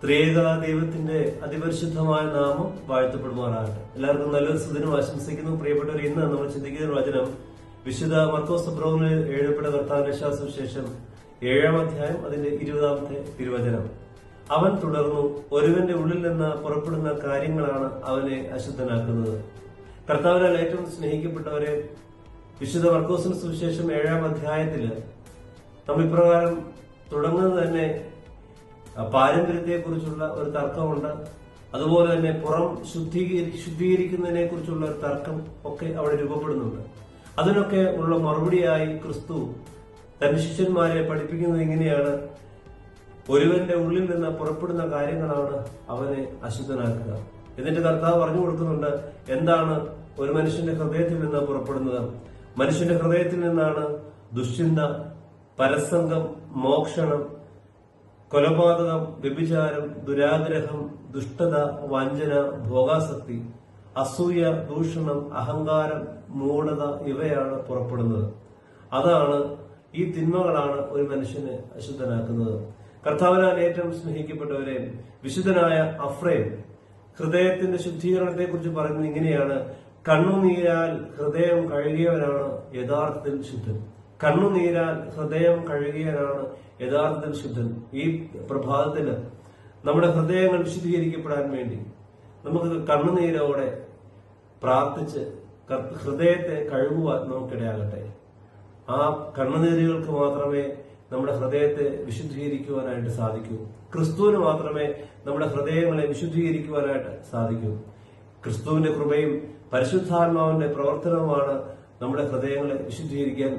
ത്രിയേക ദൈവത്തിന്റെ അതിപരിശുദ്ധമായ നാമം വാഴ്ത്തപ്പെടുമാറാകട്ടെ. എല്ലാവർക്കും നല്ലൊരു സുദിനം ആശംസിക്കുന്നു. പ്രിയപ്പെട്ടവർ, ഇന്ന് നമ്മൾ ചിന്തിക്കുന്ന വചനം വിശുദ്ധ മർക്കോസ് പ്രഭുവിൽ എഴുതപ്പെട്ട കർത്താവിന്റെ സുവിശേഷം 7-ാം അധ്യായം അതിന്റെ 20-ാമത്തെ തിരുവചനം. അവൻ തുടർന്നു, ഒരുവന്റെ ഉള്ളിൽ നിന്ന് പുറപ്പെടുന്ന കാര്യങ്ങളാണ് അവനെ അശുദ്ധനാക്കുന്നത്. കർത്താവിനാൽ ഏറ്റവും സ്നേഹിക്കപ്പെട്ടവരെ, വിശുദ്ധ മർക്കോസിന്റെ സുവിശേഷം 7-ാം അധ്യായത്തില് നമ്മൾ ഇപ്രകാരം തുടങ്ങുന്നത് തന്നെ പാരമ്പര്യത്തെ കുറിച്ചുള്ള ഒരു തർക്കമുണ്ട്. അതുപോലെ തന്നെ പുറം ശുദ്ധീകരിക്കുന്നതിനെ കുറിച്ചുള്ള ഒരു തർക്കം ഒക്കെ അവിടെ രൂപപ്പെടുന്നുണ്ട്. അതിനൊക്കെ ഉള്ള മറുപടിയായി ക്രിസ്തു തന്റെ ശിഷ്യന്മാരെ പഠിപ്പിക്കുന്നത് ഇങ്ങനെയാണ്: ഒരുവന്റെ ഉള്ളിൽ നിന്ന് പുറപ്പെടുന്ന കാര്യങ്ങളാണ് അവനെ അശുദ്ധനാക്കുക. എന്നിട്ട് കർത്താവ് പറഞ്ഞു കൊടുക്കുന്നുണ്ട് എന്താണ് ഒരു മനുഷ്യന്റെ ഹൃദയത്തിൽ നിന്ന് പുറപ്പെടുന്നത്. മനുഷ്യന്റെ ഹൃദയത്തിൽ നിന്നാണ് ദുശ്ചിന്ത, പരസംഗം, മോക്ഷണം, കൊലപാതകം, വ്യഭിചാരം, ദുരാഗ്രഹം, ദുഷ്ടത, വഞ്ചന, ഭോഗാസക്തി, അസൂയ, ദൂഷണം, അഹങ്കാരം, മൂഢത ഇവയാണ് പുറപ്പെടുന്നത്. അതാണ്, ഈ തിന്മകളാണ് ഒരു മനുഷ്യനെ അശുദ്ധനാക്കുന്നത്. കർത്താവിനാൽ ഏറ്റവും സ്നേഹിക്കപ്പെട്ടവരെ, വിശുദ്ധനായ അഫ്രേം ഹൃദയത്തിന്റെ ശുദ്ധീകരണത്തെ കുറിച്ച് പറയുന്നത് ഇങ്ങനെയാണ്: കണ്ണുനീരാൽ ഹൃദയം കഴുകിയവനാണ് യഥാർത്ഥത്തിൽ ശുദ്ധൻ. കണ്ണുനീരാൽ ഹൃദയം കഴുകിയവനാണ് യഥാർത്ഥത്തിൽ ശുദ്ധൻ. ഈ പ്രഭാതത്തിന് നമ്മുടെ ഹൃദയങ്ങൾ വിശുദ്ധീകരിക്കപ്പെടാൻ വേണ്ടി നമുക്ക് കണ്ണുനീരോടെ പ്രാർത്ഥിച്ച് ഹൃദയത്തെ കഴുകുവാൻ നമുക്കിടയാകട്ടെ. ആ കണ്ണുനീരുകൾക്ക് മാത്രമേ നമ്മുടെ ഹൃദയത്തെ വിശുദ്ധീകരിക്കുവാനായിട്ട് സാധിക്കൂ. ക്രിസ്തുവിന് മാത്രമേ നമ്മുടെ ഹൃദയങ്ങളെ വിശുദ്ധീകരിക്കുവാനായിട്ട് സാധിക്കൂ. ക്രിസ്തുവിന്റെ കൃപയും പരിശുദ്ധാത്മാവിന്റെ പ്രവർത്തനവുമാണ് നമ്മുടെ ഹൃദയങ്ങളെ വിശുദ്ധീകരിക്കാൻ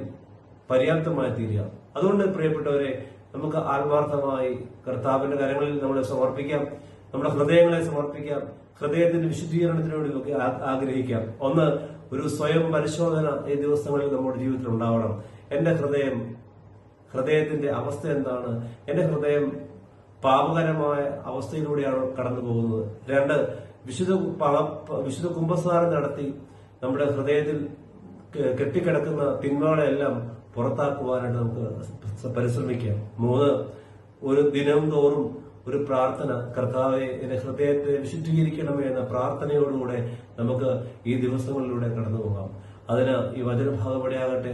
പര്യാപ്തമായി തീരുക. അതുകൊണ്ട് പ്രിയപ്പെട്ടവരെ, നമുക്ക് ആത്മാർത്ഥമായി കർത്താവിന്റെ കരങ്ങളിൽ നമ്മളെ സമർപ്പിക്കാം, നമ്മുടെ ഹൃദയങ്ങളെ സമർപ്പിക്കാം. ഹൃദയത്തിന്റെ വിശുദ്ധീകരണത്തിന് വേണ്ടി നമുക്ക് ആഗ്രഹിക്കാം. ഒന്ന്, ഒരു സ്വയം പരിശോധന ഈ ദിവസങ്ങളിൽ നമ്മുടെ ജീവിതത്തിൽ ഉണ്ടാവണം. എന്റെ ഹൃദയത്തിന്റെ അവസ്ഥ എന്താണ്? എന്റെ ഹൃദയം പാപകരമായ അവസ്ഥയിലൂടെയാണ് കടന്നു പോകുന്നത്. 2, വിശുദ്ധ കുംഭസാരം നടത്തി നമ്മുടെ ഹൃദയത്തിൽ കെട്ടിക്കിടക്കുന്ന തിന്മകളെല്ലാം പുറത്താക്കുവാനായിട്ട് നമുക്ക് പരിശ്രമിക്കാം. 3, ഒരു ദിനം തോറും ഒരു പ്രാർത്ഥന, കർത്താവെ എന്റെ ഹൃദയത്തെ വിശുദ്ധീകരിക്കണമേ എന്ന പ്രാർത്ഥനയോടുകൂടെ നമുക്ക് ഈ ദിവസങ്ങളിലൂടെ കടന്നു പോകാം. അതിന് ഈ വചനഭാഗപടിയാകട്ടെ.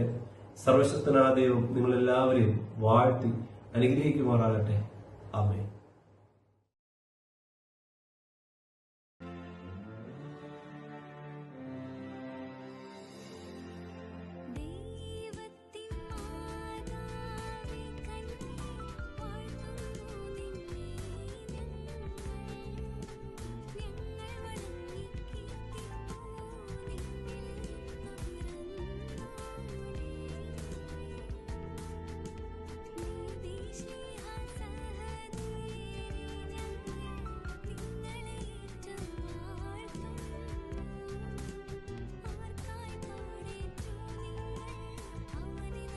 സർവശക്തനായ ദൈവം നിങ്ങളെല്ലാവരെയും വാഴ്ത്തി അനുഗ്രഹിക്കുമാറാകട്ടെ. ആമേൻ.